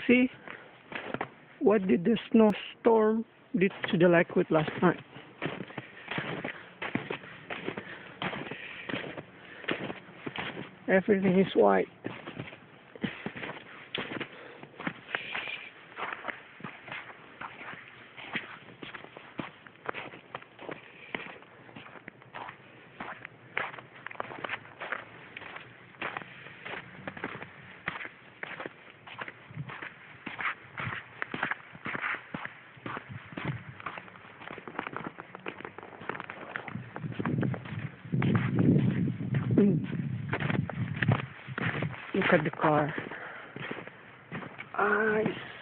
See what did the snowstorm did to the Lakewood last night. Everything is white. Look at the car. Ice.